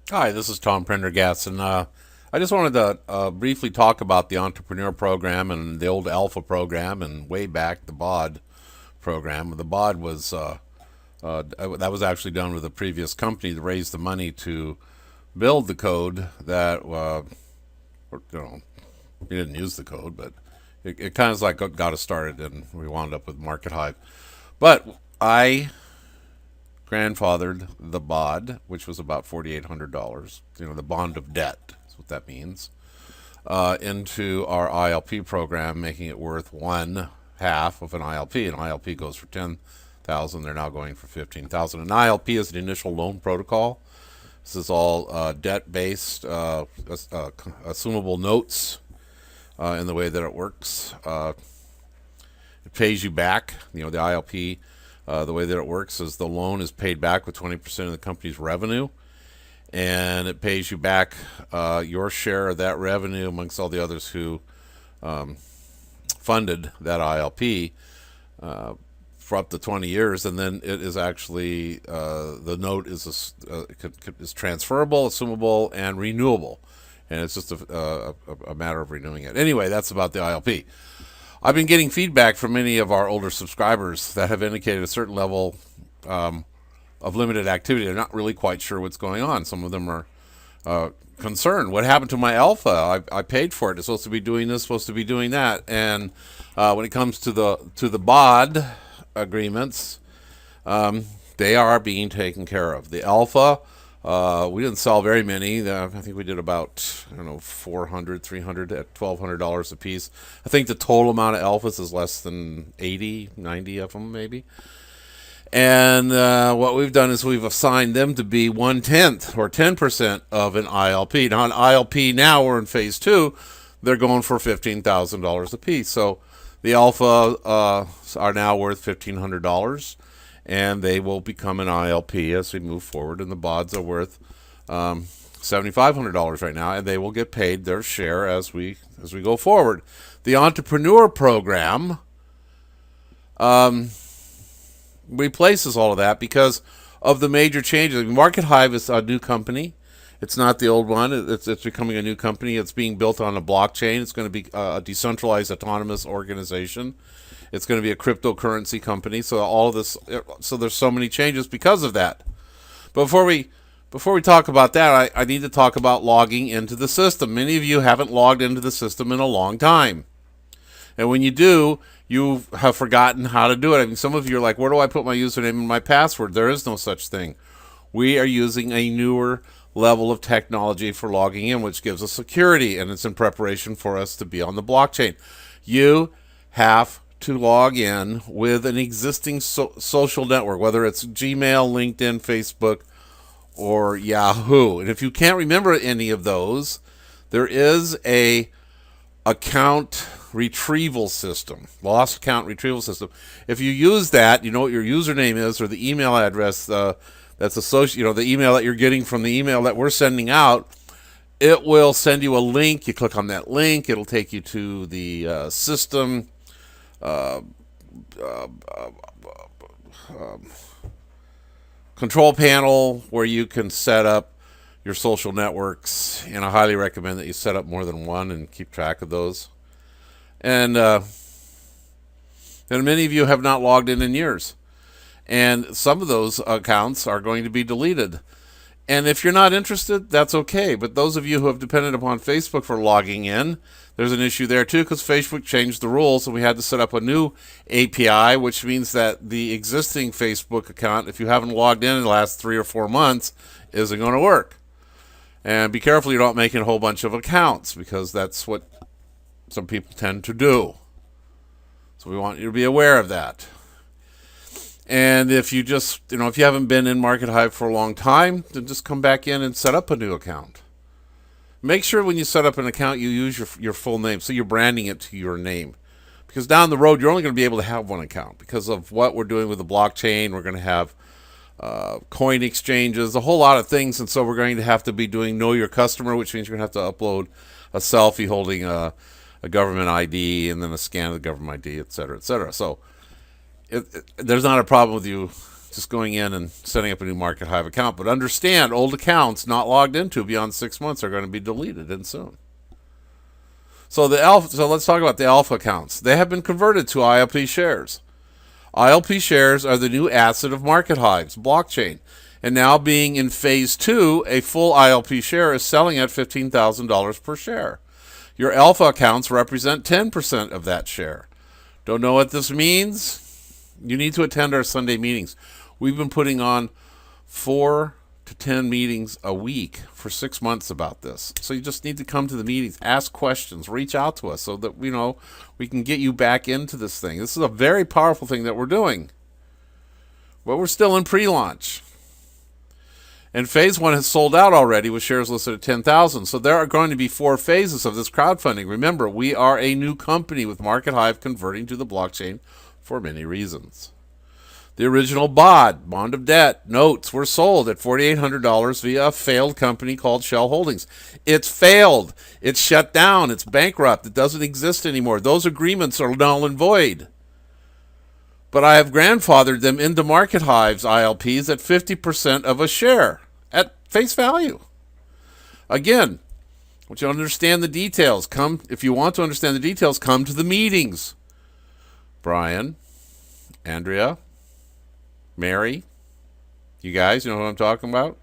Hi, this is Tom Prendergast, and I just wanted to briefly talk about the entrepreneur program and the old Alpha program, and way back the BOD program. The BOD was that was actually done with a previous company to raise the money to build the code that we didn't use the code, but it kind of like got us started, and we wound up with Markethive. But I grandfathered the BOD, which was about $4,800. The bond of debt is what that means, into our ILP program, making it worth one half of an ILP. An ILP goes for 10,000. They're now going for 15,000. An ILP is the initial loan protocol. This is all debt based, assumable notes in the way that it works. It pays you back. The ILP, the way that it works is the loan is paid back with 20% of the company's revenue, and it pays you back your share of that revenue amongst all the others who funded that ILP for up to 20 years, and then it is actually the note is transferable, assumable, and renewable, and it's just a matter of renewing it. Anyway, that's about the ILP. I've been getting feedback from many of our older subscribers that have indicated a certain level of limited activity. They're not really quite sure what's going on. Some of them are concerned. What happened to my alpha? I paid for it. It's supposed to be doing this, supposed to be doing that. And when it comes to the BOD agreements, they are being taken care of. The alpha, we didn't sell very many. I think we did about 400, 300 at $1,200 a piece. I think the total amount of alphas is less than 80, 90 of them maybe. And what we've done is we've assigned them to be 1/10 or 10% of an ILP. Now, an ILP now we're in phase two. They're going for $15,000 a piece. So the alpha are now worth $1,500, and they will become an ILP as we move forward. And the BODs are worth $7,500 right now, and they will get paid their share as we go forward. The entrepreneur program replaces all of that because of the major changes. Markethive is a new company. It's not the old one. It's becoming a new company. It's being built on a blockchain. It's going to be a decentralized autonomous organization. It's going to be a cryptocurrency company. So all of this, so there's so many changes because of that. But before we talk about that, I need to talk about logging into the system. Many of you haven't logged into the system in a long time. And when you do, you have forgotten how to do it. I mean, some of you are like, where do I put my username and my password? There is no such thing. We are using a newer level of technology for logging in, which gives us security, and it's in preparation for us to be on the blockchain. You have to log in with an existing social network, whether it's Gmail, LinkedIn, Facebook, or Yahoo. And if you can't remember any of those, there is a account retrieval system, lost account retrieval system. If you use that, you know what your username is or the email address that's associated, the email that you're getting from the email that we're sending out. It will send you a link. You click on that link. It'll take you to the system control panel where you can set up your social networks, and I highly recommend that you set up more than one and keep track of those. And many of you have not logged in years, and some of those accounts are going to be deleted. And if you're not interested, that's okay. But those of you who have depended upon Facebook for logging in, there's an issue there too, because Facebook changed the rules, and we had to set up a new API, which means that the existing Facebook account, if you haven't logged in the last 3 or 4 months, isn't going to work. And be careful you're not making a whole bunch of accounts, because that's what some people tend to do. So we want you to be aware of that. And if you just, if you haven't been in Markethive for a long time, then just come back in and set up a new account. Make sure when you set up an account, you use your full name, so you're branding it to your name. Because down the road, you're only going to be able to have one account because of what we're doing with the blockchain. We're going to have coin exchanges, a whole lot of things, and so we're going to have to be doing Know Your Customer, which means you're going to have to upload a selfie holding a government ID and then a scan of the government ID, et cetera, et cetera. So there's not a problem with you just going in and setting up a new Markethive account. But understand, old accounts not logged into beyond 6 months are going to be deleted in soon. So let's talk about the alpha accounts. They have been converted to ILP shares. ILP shares are the new asset of Markethive's blockchain. And now being in phase 2, a full ILP share is selling at $15,000 per share. Your alpha accounts represent 10% of that share. Don't know what this means? You need to attend our Sunday meetings. We've been putting on 4 to 10 meetings a week for 6 months about this. So you just need to come to the meetings, ask questions, reach out to us so that we can get you back into this thing. This is a very powerful thing that we're doing. But we're still in pre-launch. And phase 1 has sold out already with shares listed at 10,000. So there are going to be 4 phases of this crowdfunding. Remember, we are a new company with Markethive converting to the blockchain for many reasons. The original BOD, bond of debt, notes were sold at $4,800 via a failed company called Shell Holdings. It's failed. It's shut down. It's bankrupt. It doesn't exist anymore. Those agreements are null and void. But I have grandfathered them into Markethive's ILPs at 50% of a share at face value. Again, I want you to understand the details. If you want to understand the details, come to the meetings. Brian, Andrea, Mary, you guys, you know what I'm talking about?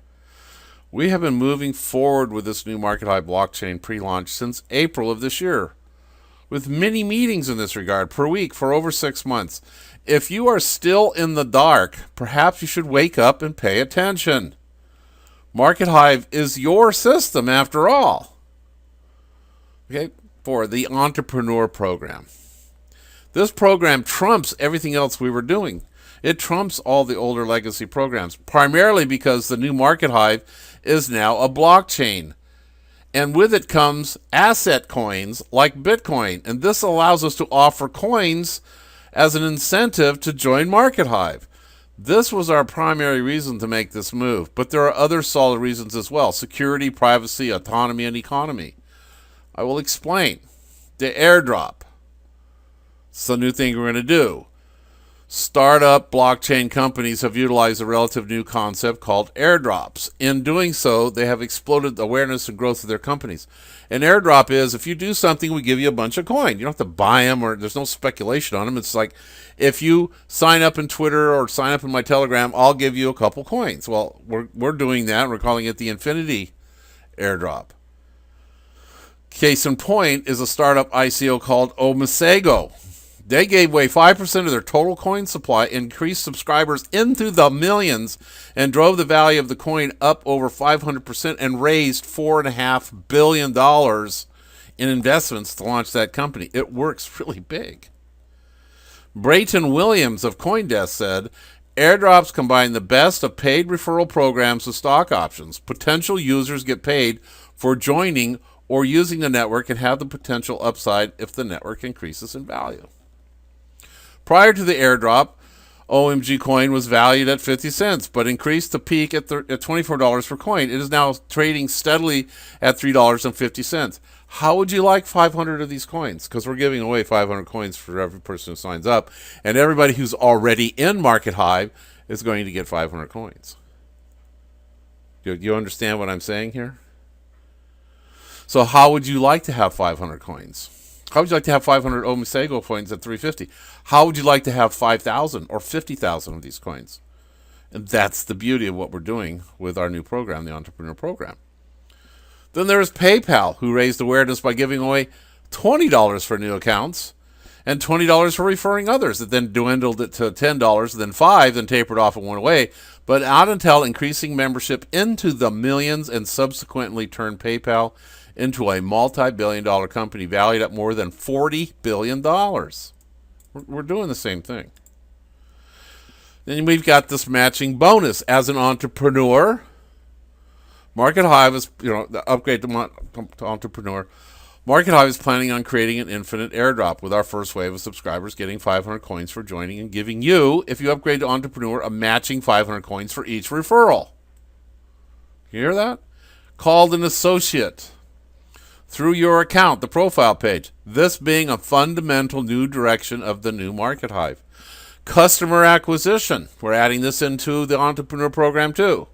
We have been moving forward with this new Markethive blockchain pre-launch since April of this year, with many meetings in this regard per week for over 6 months. If you are still in the dark, perhaps you should wake up and pay attention. Markethive is your system after all. Okay, for the entrepreneur program. This program trumps everything else we were doing. It trumps all the older legacy programs, primarily because the new Markethive is now a blockchain. And with it comes asset coins like Bitcoin. And this allows us to offer coins as an incentive to join Markethive. This was our primary reason to make this move. But there are other solid reasons as well. Security, privacy, autonomy, and economy. I will explain. The airdrop. It's the new thing we're going to do. Startup blockchain companies have utilized a relative new concept called airdrops. In doing so, they have exploded the awareness and growth of their companies. An airdrop is, if you do something, we give you a bunch of coin. You don't have to buy them, or there's no speculation on them. It's like, if you sign up in Twitter or sign up in my Telegram, I'll give you a couple coins. Well, we're doing that. We're calling it the Infinity airdrop. Case in point is a startup ICO called Omisego. They gave away 5% of their total coin supply, increased subscribers into the millions, and drove the value of the coin up over 500% and raised $4.5 billion in investments to launch that company. It works really big. Brayton Williams of CoinDesk said, airdrops combine the best of paid referral programs with stock options. Potential users get paid for joining or using the network and have the potential upside if the network increases in value. Prior to the airdrop, OMG coin was valued at 50 cents, but increased to peak at $24 per coin. It is now trading steadily at $3.50. How would you like 500 of these coins? Because we're giving away 500 coins for every person who signs up, and everybody who's already in Markethive is going to get 500 coins. Do you understand what I'm saying here? So how would you like to have 500 coins? How would you like to have 500 Omisego coins at $3.50? How would you like to have 5,000 or 50,000 of these coins? And that's the beauty of what we're doing with our new program, the Entrepreneur Program. Then there is PayPal, who raised awareness by giving away $20 for new accounts and $20 for referring others. It then dwindled it to $10, then $5, then tapered off and went away. But not until increasing membership into the millions and subsequently turned PayPal into a multi-billion-dollar company valued at more than $40 billion. We're doing the same thing. Then we've got this matching bonus. As an entrepreneur, Markethive is, the upgrade to entrepreneur. Markethive is planning on creating an infinite airdrop with our first wave of subscribers getting 500 coins for joining and giving you, if you upgrade to entrepreneur, a matching 500 coins for each referral. You hear that? Called an associate. Through your account, the profile page. This being a fundamental new direction of the new Markethive. Customer acquisition. We're adding this into the entrepreneur program too.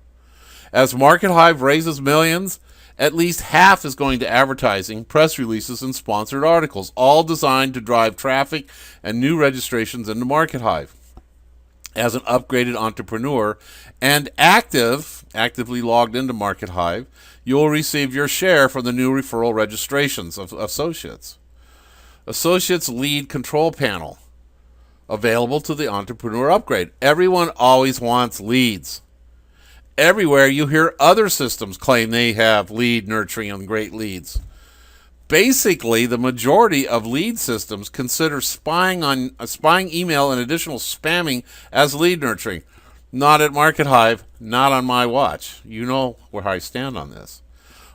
As Markethive raises millions, at least half is going to advertising, press releases, and sponsored articles, all designed to drive traffic and new registrations into Markethive. As an upgraded entrepreneur and actively logged into Markethive, you will receive your share from the new referral registrations of associates. Associates lead control panel, available to the entrepreneur upgrade. Everyone always wants leads. Everywhere you hear other systems claim they have lead nurturing and great leads. Basically, the majority of lead systems consider spying email and additional spamming as lead nurturing. Not at Markethive, not on my watch. You know where I stand on this.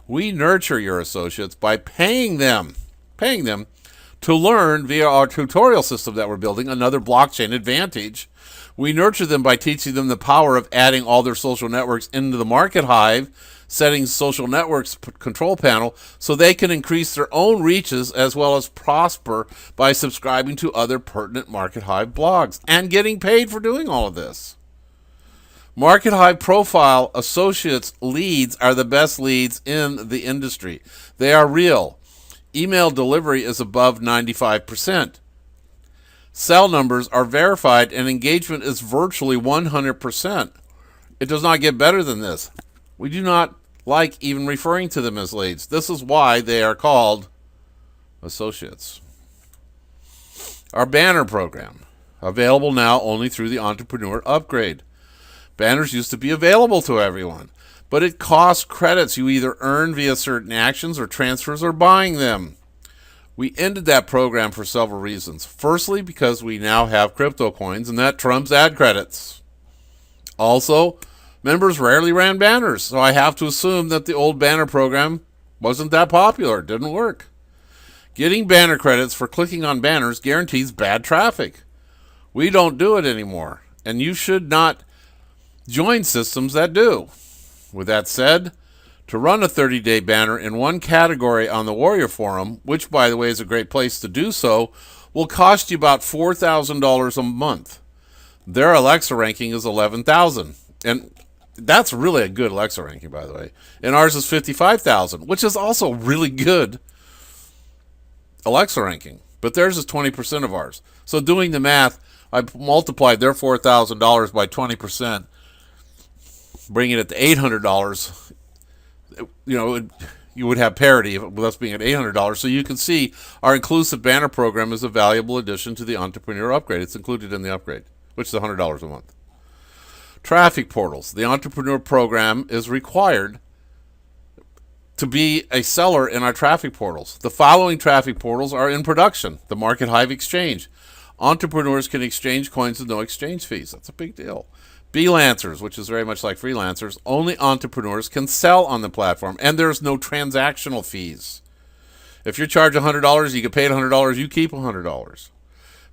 We nurture your associates by paying them to learn via our tutorial system that we're building, another blockchain advantage. We nurture them by teaching them the power of adding all their social networks into the Markethive settings social networks control panel so they can increase their own reaches as well as prosper by subscribing to other pertinent Markethive blogs and getting paid for doing all of this. Markethive profile associates leads are the best leads in the industry. They are real. Email delivery is above 95%. Cell numbers are verified and engagement is virtually 100%. It does not get better than this. We do not like even referring to them as leads. This is why they are called associates. Our banner program, available now only through the Entrepreneur Upgrade. Banners used to be available to everyone, but it costs credits you either earn via certain actions or transfers or buying them. We ended that program for several reasons. Firstly, because we now have crypto coins, and that trumps ad credits. Also, members rarely ran banners, so I have to assume that the old banner program wasn't that popular. It didn't work. Getting banner credits for clicking on banners guarantees bad traffic. We don't do it anymore, and you should not join systems that do. With that said, to run a 30-day banner in one category on the Warrior Forum, which, by the way, is a great place to do so, will cost you about $4,000 a month. Their Alexa ranking is 11,000, and that's really a good Alexa ranking, by the way. And ours is 55,000, which is also really good Alexa ranking. But theirs is 20% of ours. So doing the math, I multiplied their $4,000 by 20%, bringing it to $800. You would have parity with us being at $800. So you can see our inclusive banner program is a valuable addition to the Entrepreneur Upgrade. It's included in the upgrade, which is $100 a month. Traffic portals. The Entrepreneur program is required to be a seller in our traffic portals. The following traffic portals are in production. The Markethive Exchange. Entrepreneurs can exchange coins with no exchange fees. That's a big deal. Freelancers, which is very much like freelancers, only entrepreneurs can sell on the platform, and there's no transactional fees. If you're charged $100, you get paid $100, you keep $100.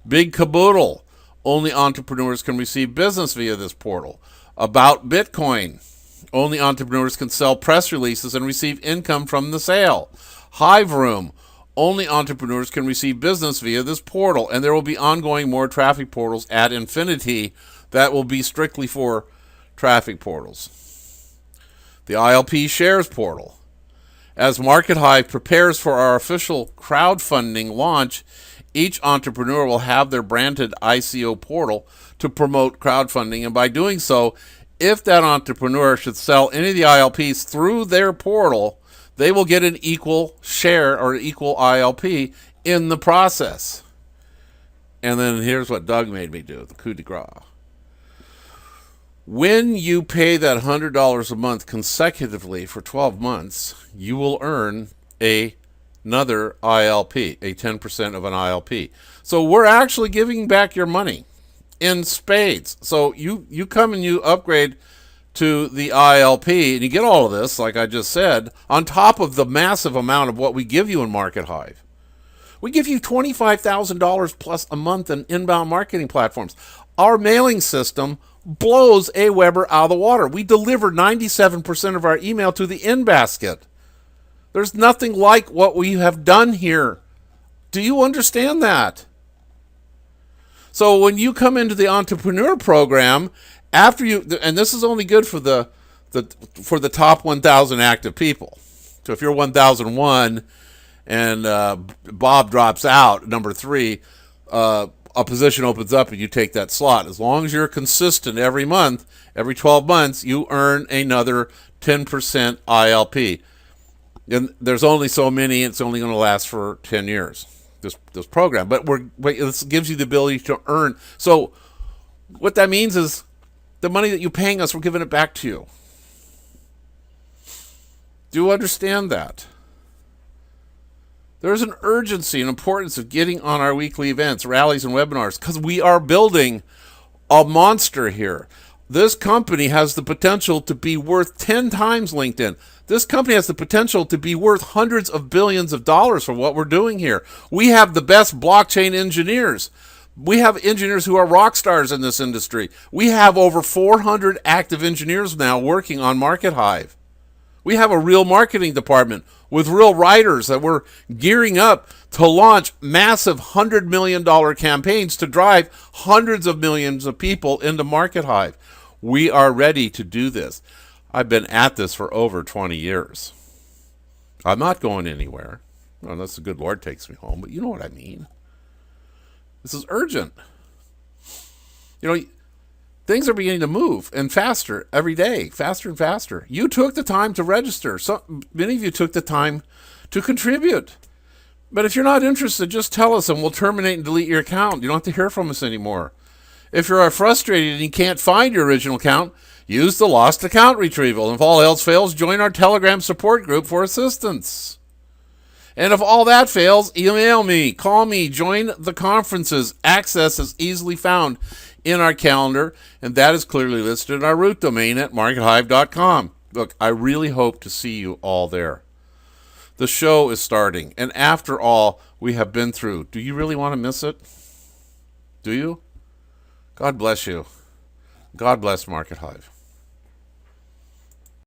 Big Caboodle, only entrepreneurs can receive business via this portal. About Bitcoin, only entrepreneurs can sell press releases and receive income from the sale. Hive Room, only entrepreneurs can receive business via this portal, and there will be ongoing more traffic portals ad infinity that will be strictly for traffic portals. The ILP Shares portal. As Markethive prepares for our official crowdfunding launch, each entrepreneur will have their branded ICO portal to promote crowdfunding, and by doing so, if that entrepreneur should sell any of the ILPs through their portal, they will get an equal share or equal ILP in the process. And then here's what Doug made me do, the coup de grace. When you pay that $100 a month consecutively for 12 months, you will earn another ILP, a 10% of an ILP. So we're actually giving back your money in spades. So you come and you upgrade to the ILP, and you get all of this, like I just said, on top of the massive amount of what we give you in Markethive. We give you $25,000 plus a month in inbound marketing platforms. Our mailing system blows Aweber out of the water. We deliver 97% of our email to the in-basket. There's nothing like what we have done here. Do you understand that? So when you come into the entrepreneur program, after you, and this is only good for the top 1,000 active people. So if you're 1,001 and Bob drops out, number 3, a position opens up and you take that slot. As long as you're consistent every month, every 12 months, you earn another 10% ILP. And there's only so many, it's only going to last for 10 years, this program. But this gives you the ability to earn. So what that means is the money that you're paying us, we're giving it back to you. Do you understand that? There's an urgency and importance of getting on our weekly events, rallies, and webinars because we are building a monster here. This company has the potential to be worth 10 times LinkedIn. This company has the potential to be worth hundreds of billions of dollars for what we're doing here. We have the best blockchain engineers. We have engineers who are rock stars in this industry. We have over 400 active engineers now working on Markethive. We have a real marketing department with real writers that we're gearing up to launch massive $100 million campaigns to drive hundreds of millions of people into Markethive. We are ready to do this. I've been at this for over 20 years. I'm not going anywhere, unless the good Lord takes me home, but you know what I mean. This is urgent. Things are beginning to move and faster every day, faster and faster. You took the time to register. Many of you took the time to contribute. But if you're not interested, just tell us and we'll terminate and delete your account. You don't have to hear from us anymore. If you're frustrated and you can't find your original account, use the lost account retrieval. And if all else fails, join our Telegram support group for assistance. And if all that fails, email me, call me, join the conferences. Access is easily found in our calendar, and that is clearly listed in our root domain at markethive.com. Look, I really hope to see you all there. The show is starting, and after all we have been through, do you really want to miss it? Do you? God bless you. God bless Markethive.